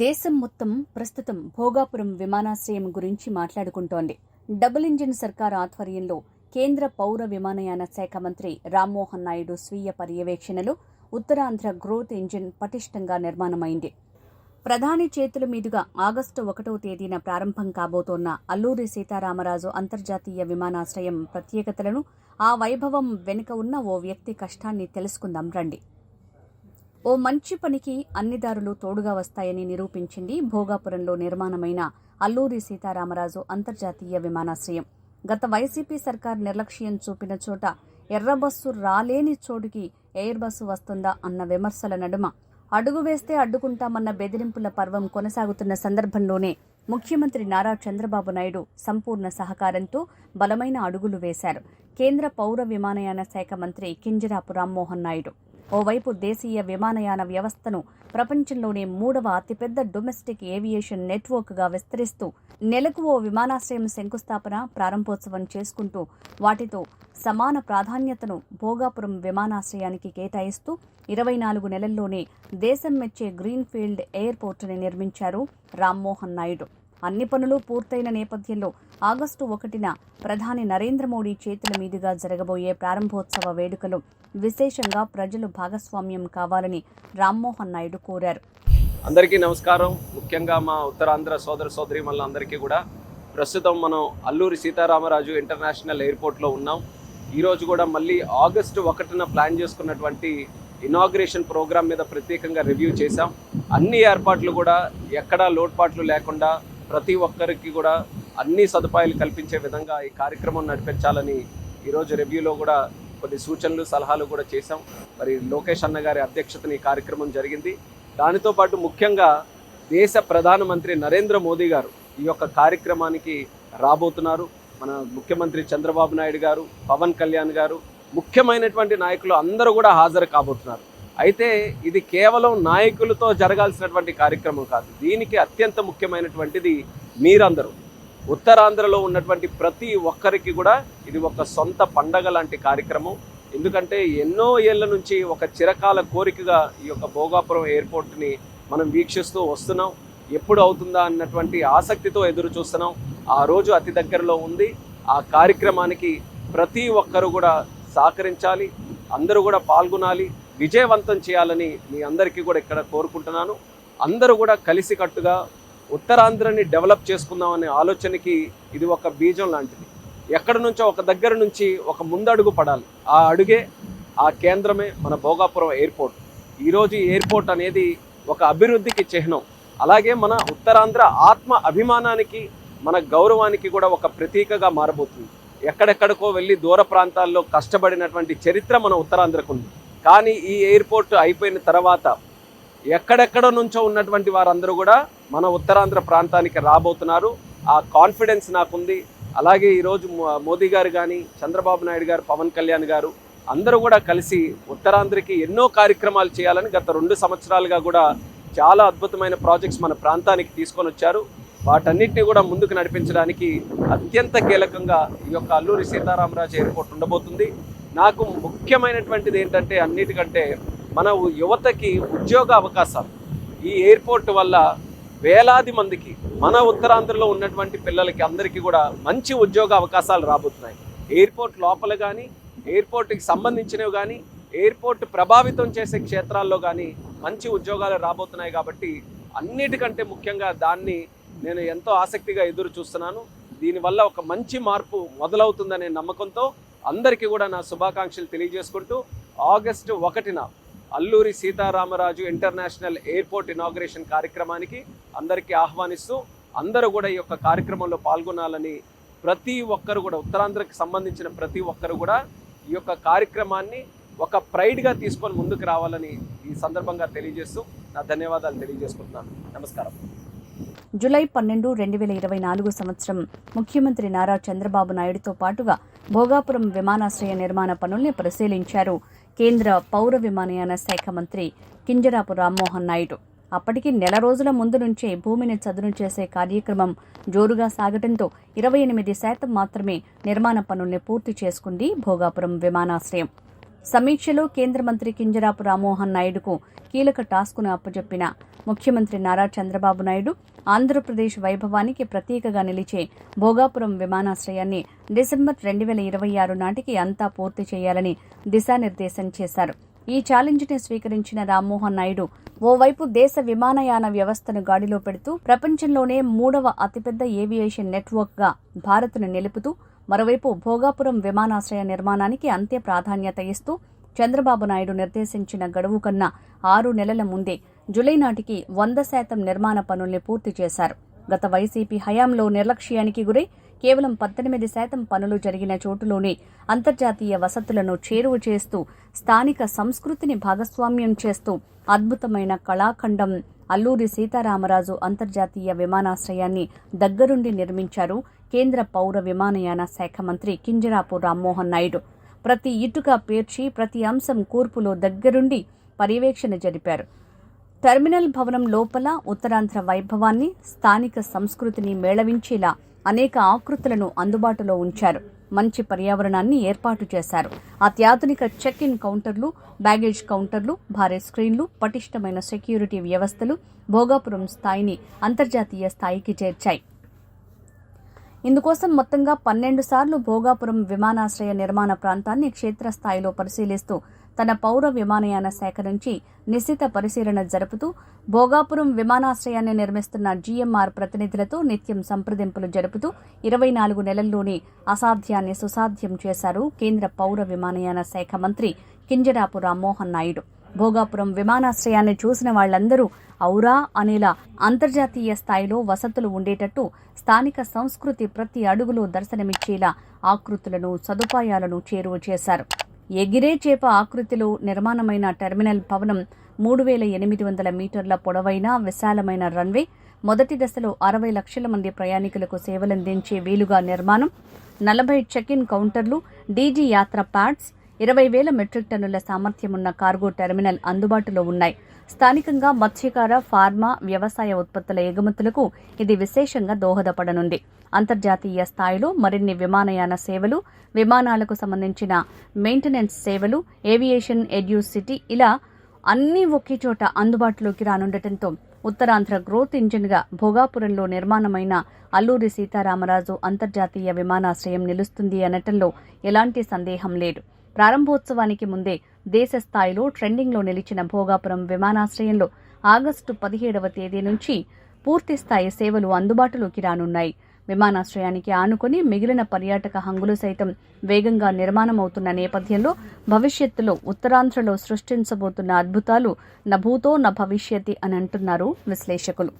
దేశం మొత్తం ప్రస్తుతం భోగాపురం విమానాశ్రయం గురించి మాట్లాడుకుంటోంది. డబుల్ ఇంజిన్ సర్కార్ ఆధ్వర్యంలో కేంద్ర పౌర విమానయాన శాఖ మంత్రి రామ్మోహన్ నాయుడు స్వీయ పర్యవేక్షణలో ఉత్తరాంధ్ర గ్రోత్ ఇంజిన్ పటిష్టంగా నిర్మాణమైంది. ప్రధాని చేతుల మీదుగా ఆగస్టు 1వ తేదీన ప్రారంభం కాబోతోన్న అల్లూరి సీతారామరాజు అంతర్జాతీయ విమానాశ్రయం ప్రత్యేకతలను, ఆ వైభవం వెనుక ఉన్న ఓ వ్యక్తి కష్టాన్ని తెలుసుకుందాం రండి. ఓ మంచి పనికి అన్ని దారులు తోడుగా వస్తాయని నిరూపించింది భోగాపురంలో నిర్మాణమైన అల్లూరి సీతారామరాజు అంతర్జాతీయ విమానాశ్రయం. గత వైసీపీ సర్కార్ నిర్లక్ష్యం చూపిన చోట ఎర్రబస్సు రాలేని చోటుకి ఎయిర్ బస్సు వస్తుందా అన్న విమర్శల నడుమ అడుగు వేస్తే అడ్డుకుంటామన్న బెదిరింపుల పర్వం కొనసాగుతున్న సందర్భంలోనే ముఖ్యమంత్రి నారా చంద్రబాబు నాయుడు సంపూర్ణ సహకారంతో బలమైన అడుగులు వేశారు. కేంద్ర పౌర విమానయాన శాఖ మంత్రి కింజరాపు రామ్మోహన్ నాయుడు ఓవైపు దేశీయ విమానయాన వ్యవస్థను ప్రపంచంలోనే 3వ అతిపెద్ద డొమెస్టిక్ ఏవియేషన్ నెట్వర్క్గా విస్తరిస్తూ నెలకు ఓ విమానాశ్రయం శంకుస్థాపన, ప్రారంభోత్సవం చేసుకుంటూ వాటితో సమాన ప్రాధాన్యతను భోగాపురం విమానాశ్రయానికి కేటాయిస్తూ 24 నెలల్లోనే దేశం మెచ్చే గ్రీన్ఫీల్డ్ ఎయిర్పోర్టుని నిర్మించారు రామ్మోహన్ నాయుడు. అన్ని పనులు పూర్తయిన నేపథ్యంలో ఆగస్టు 1న ప్రధాని నరేంద్ర మోడీ చేతుల మీదుగా జరగబోయే ప్రారంభోత్సవ వేడుకలో విశేషంగా ప్రజలు భాగస్వామ్యం కావాలని రామ్మోహన్ నాయుడు కోరారు. అందరికీ నమస్కారం. ముఖ్యంగా మా ఉత్తరాంధ్ర సోదర సోదరీమణులందరికీ కూడా ప్రస్తుతం మనం అల్లూరి సీతారామరాజు ఇంటర్నేషనల్ ఎయిర్పోర్ట్లో ఉన్నాం. ఈరోజు కూడా మళ్ళీ ఆగస్టు 1న ప్లాన్ చేసుకున్నటువంటి ఇనాగ్రేషన్ ప్రోగ్రామ్ మీద ప్రత్యేకంగా రివ్యూ చేశాం. అన్ని ఏర్పాట్లు కూడా ఎక్కడా లోటుపాట్లు లేకుండా ప్రతి ఒక్కరికి కూడా అన్ని సదుపాయాలు కల్పించే విధంగా ఈ కార్యక్రమం నడిపించాలని ఈరోజు రివ్యూలో కూడా కొన్ని సూచనలు సలహాలు కూడా చేశాం. మరి లోకేష్ అన్న గారి అధ్యక్షతన ఈ కార్యక్రమం జరిగింది. దానితో పాటు ముఖ్యంగా దేశ ప్రధానమంత్రి నరేంద్ర మోదీ గారు ఈ యొక్క కార్యక్రమానికి రాబోతున్నారు. మన ముఖ్యమంత్రి చంద్రబాబు నాయుడు గారు, పవన్ కళ్యాణ్ గారు, ముఖ్యమైనటువంటి నాయకులు అందరూ కూడా హాజరు కాబోతున్నారు. అయితే ఇది కేవలం నాయకులతో జరగాల్సినటువంటి కార్యక్రమం కాదు. దీనికి అత్యంత ముఖ్యమైనటువంటిది మీరందరూ, ఉత్తరాంధ్రలో ఉన్నటువంటి ప్రతి ఒక్కరికి కూడా ఇది ఒక సొంత పండగ లాంటి కార్యక్రమం. ఎందుకంటే ఎన్నో ఏళ్ల నుంచి ఒక చిరకాల కోరికగా ఈ యొక్క భోగాపురం ఎయిర్పోర్ట్ని మనం వీక్షిస్తూ వస్తున్నాం. ఎప్పుడు అవుతుందా అన్నటువంటి ఆసక్తితో ఎదురు చూస్తున్నాం. ఆ రోజు అతి దగ్గరలో ఉంది. ఆ కార్యక్రమానికి ప్రతి ఒక్కరు కూడా సహకరించాలి, అందరూ కూడా పాల్గొనాలి, విజయవంతం చేయాలని మీ అందరికీ కూడా ఇక్కడ కోరుకుంటున్నాను. అందరూ కూడా కలిసికట్టుగా ఉత్తరాంధ్రని డెవలప్ చేసుకుందామనే ఆలోచనకి ఇది ఒక బీజం లాంటిది. ఎక్కడి నుంచో ఒక దగ్గర నుంచి ఒక ముందడుగు పడాలి. ఆ అడుగే, ఆ కేంద్రమే మన భోగాపురం ఎయిర్పోర్ట్. ఈరోజు ఈ ఎయిర్పోర్ట్ అనేది ఒక అభివృద్ధికి చిహ్నం. అలాగే మన ఉత్తరాంధ్ర ఆత్మ అభిమానానికి, మన గౌరవానికి కూడా ఒక ప్రతీకగా మారబోతుంది. ఎక్కడెక్కడికో వెళ్ళి దూర ప్రాంతాల్లో కష్టపడినటువంటి చరిత్ర మన ఉత్తరాంధ్రకు ఉంది. కానీ ఈ ఎయిర్పోర్ట్ అయిపోయిన తర్వాత ఎక్కడెక్కడ నుంచో ఉన్నటువంటి వారందరూ కూడా మన ఉత్తరాంధ్ర ప్రాంతానికి రాబోతున్నారు. ఆ కాన్ఫిడెన్స్ నాకుంది. అలాగే ఈరోజు మోదీ గారు కానీ, చంద్రబాబు నాయుడు గారు, పవన్ కళ్యాణ్ గారు అందరూ కూడా కలిసి ఉత్తరాంధ్రకి ఎన్నో కార్యక్రమాలు చేయాలని గత 2 సంవత్సరాలుగా కూడా చాలా అద్భుతమైన ప్రాజెక్ట్స్ మన ప్రాంతానికి తీసుకొని వచ్చారు. వాటన్నిటిని కూడా ముందుకు నడిపించడానికి అత్యంత కీలకంగా ఈ యొక్క అల్లూరి సీతారామరాజు ఎయిర్పోర్ట్ ఉండబోతుంది. నాకు ముఖ్యమైనటువంటిది ఏంటంటే అన్నిటికంటే మన యువతకి ఉద్యోగ అవకాశాలు. ఈ ఎయిర్పోర్ట్ వల్ల వేలాది మందికి, మన ఉత్తరాంధ్రలో ఉన్నటువంటి పిల్లలకి అందరికీ కూడా మంచి ఉద్యోగ అవకాశాలు రాబోతున్నాయి. ఎయిర్పోర్ట్ లోపల కానీ, ఎయిర్పోర్ట్కి సంబంధించినవి కానీ, ఎయిర్పోర్ట్ ప్రభావితం చేసే క్షేత్రాల్లో కానీ మంచి ఉద్యోగాలు రాబోతున్నాయి. కాబట్టి అన్నిటికంటే ముఖ్యంగా దాన్ని నేను ఎంతో ఆసక్తిగా ఎదురు చూస్తున్నాను. దీనివల్ల ఒక మంచి మార్పు మొదలవుతుందనే నమ్మకంతో అందరికీ కూడా నా శుభాకాంక్షలు తెలియజేసుకుంటూ ఆగస్టు 1న Alluri Sitaramaraju international airport inauguration కార్యక్రమానికి అందరికీ ఆహ్వానిస్తూ అందరూ కూడా ఈ యొక్క కార్యక్రమంలో పాల్గొనాలని, ప్రతి ఒక్కరు కూడా ఉత్తరాంధ్రకి సంబంధించిన ప్రతి ఒక్కరు కూడా ఈ యొక్క కార్యక్రమాన్ని ఒక ప్రైడ్గా తీసుకొని ముందుకు రావాలని ఈ సందర్భంగా తెలియజేస్తూ నా ధన్యవాదాలు తెలియజేసుకుంటున్నాను. నమస్కారం. జూలై 12, 2024 సంవత్సరం ముఖ్యమంత్రి నారా చంద్రబాబు నాయుడుతో పాటుగా భోగాపురం విమానాశ్రయ నిర్మాణ పనుల్ని పరిశీలించారు కేంద్ర పౌర విమానయాన శాఖ మంత్రి కింజరాపు రామ్మోహన్ నాయుడు. అప్పటికి నెల రోజుల ముందు నుంచే భూమిని చదును చేసే కార్యక్రమం జోరుగా సాగటంతో 28% మాత్రమే నిర్మాణ పనుల్ని పూర్తి చేసుకుంది భోగాపురం విమానాశ్రయం. సమీక్షలో కేంద్ర మంత్రి కింజరాపు రామ్మోహన్ నాయుడుకు కీలక టాస్కును అప్పచెప్పిన ముఖ్యమంత్రి నారా చంద్రబాబు నాయుడు ఆంధ్రప్రదేశ్ వైభవానికి ప్రతీకగా నిలిచే భోగాపురం విమానాశ్రయాన్ని డిసెంబర్ 2026 నాటికి అంతా పూర్తి చేయాలని దిశానిర్దేశం చేశారు. ఈ ఛాలెంజ్ని స్వీకరించిన రామ్మోహన్ నాయుడు ఓవైపు దేశ విమానయాన వ్యవస్థను గాడిలో పెడుతూ ప్రపంచంలోనే 3వ అతిపెద్ద ఏవియేషన్ నెట్వర్క్గా భారత్ను నిలుపుతూ మరోవైపు భోగాపురం విమానాశ్రయ నిర్మాణానికి అంతే ప్రాధాన్యత ఇస్తూ చంద్రబాబు నాయుడు నిర్దేశించిన గడువు కన్నా 6 నెలల ముందే జూలై నాటికి 100% నిర్మాణ పనుల్ని పూర్తి చేశారు. గత వైసీపీ హయాంలో నిర్లక్ష్యానికి గురై కేవలం 18% పనులు జరిగిన చోటులోనే అంతర్జాతీయ వసతులను చేరువ చేస్తూ స్థానిక సంస్కృతిని భాగస్వామ్యం చేస్తూ అద్భుతమైన కళాఖండం అల్లూరి సీతారామరాజు అంతర్జాతీయ విమానాశ్రయాన్ని దగ్గరుండి నిర్మించారు కేంద్ర పౌర విమానయాన శాఖ మంత్రి కింజరాపు రామ్మోహన్ నాయుడు. ప్రతి ఇటుక పేర్చి ప్రతి అంశం కూర్పులో దగ్గరుండి పర్యవేక్షణ జరిపారు. టెర్మినల్ భవనం లోపల ఉత్తరాంధ్ర వైభవాన్ని, స్థానిక సంస్కృతిని మేళవించేలా అనేక ఆకృతులను అందుబాటులో ఉంచారు. మంచి పర్యావరణాన్ని ఏర్పాటు చేశారు. అత్యాధునిక చెక్ ఇన్ కౌంటర్లు, బ్యాగేజ్ కౌంటర్లు, భారీ స్క్రీన్లు, పటిష్టమైన సెక్యూరిటీ వ్యవస్థలు భోగాపురం స్థాయిని అంతర్జాతీయ స్థాయికి చేర్చాయి. ఇందుకోసం మొత్తంగా 12 సార్లు భోగాపురం విమానాశ్రయ నిర్మాణ ప్రాంతాన్ని క్షేత్రస్థాయిలో పరిశీలిస్తూ తన పౌర విమానయాన శాఖ నుంచి నిశిత పరిశీలన జరుపుతూ భోగాపురం విమానాశ్రయాన్ని నిర్మిస్తున్న జీఎంఆర్ ప్రతినిధులతో నిత్యం సంప్రదింపులు జరుపుతూ 24 నెలల్లోనే అసాధ్యాన్ని సుసాధ్యం చేశారు కేంద్ర పౌర విమానయాన శాఖ మంత్రి కింజరాపు రామ్మోహన్ నాయుడు. భోగాపురం విమానాశ్రయాన్ని చూసిన వాళ్లందరూ ఔరా అనేలా అంతర్జాతీయ స్థాయిలో వసతులు ఉండేటట్టు స్థానిక సంస్కృతి ప్రతి అడుగులో దర్శనమిచ్చేలా ఆకృతులను, సదుపాయాలను చేరువ చేశారు. ఎగిరే చేప ఆకృతిలో నిర్మాణమైన టెర్మినల్ భవనం 3800 మీటర్ల పొడవైన విశాలమైన రన్వే, మొదటి దశలో 60 లక్షల మంది ప్రయాణికులకు సేవలందించే వీలుగా నిర్మాణం, 40 చెక్ ఇన్ కౌంటర్లు, డీజీ యాత్ర ప్యాడ్స్, 20,000 మెట్రిక్ టన్నుల సామర్థ్యమున్న కార్గో టెర్మినల్ అందుబాటులో ఉన్నాయి. స్థానికంగా మత్స్యకార, ఫార్మా, వ్యవసాయ ఉత్పత్తుల ఎగుమతులకు ఇది విశేషంగా దోహదపడనుంది. అంతర్జాతీయ స్థాయిలో మరిన్ని విమానయాన సేవలు, విమానాలకు సంబంధించిన మెయింటెనెన్స్ సేవలు, ఏవియేషన్ ఎడ్యూసిటీ ఇలా అన్నీ ఒకే చోట అందుబాటులోకి రానుండటంతో ఉత్తరాంధ్ర గ్రోత్ ఇంజిన్గా భోగాపురంలో నిర్మాణమైన అల్లూరి సీతారామరాజు అంతర్జాతీయ విమానాశ్రయం నిలుస్తుంది అనటంలో ఎలాంటి సందేహం లేదు. ప్రారంభోత్సవానికి ముందే దేశ స్థాయిలో ట్రెండింగ్లో నిలిచిన భోగాపురం విమానాశ్రయంలో ఆగస్టు 17వ తేదీ నుంచి పూర్తిస్థాయి సేవలు అందుబాటులోకి రానున్నాయి. విమానాశ్రయానికి ఆనుకుని మిగిలిన పర్యాటక హంగులు సైతం వేగంగా నిర్మాణమవుతున్న నేపథ్యంలో భవిష్యత్తులో ఉత్తరాంధ్రలో సృష్టించబోతున్న అద్భుతాలు నభూతో న భవిష్యతి అని అంటున్నారు విశ్లేషకులు.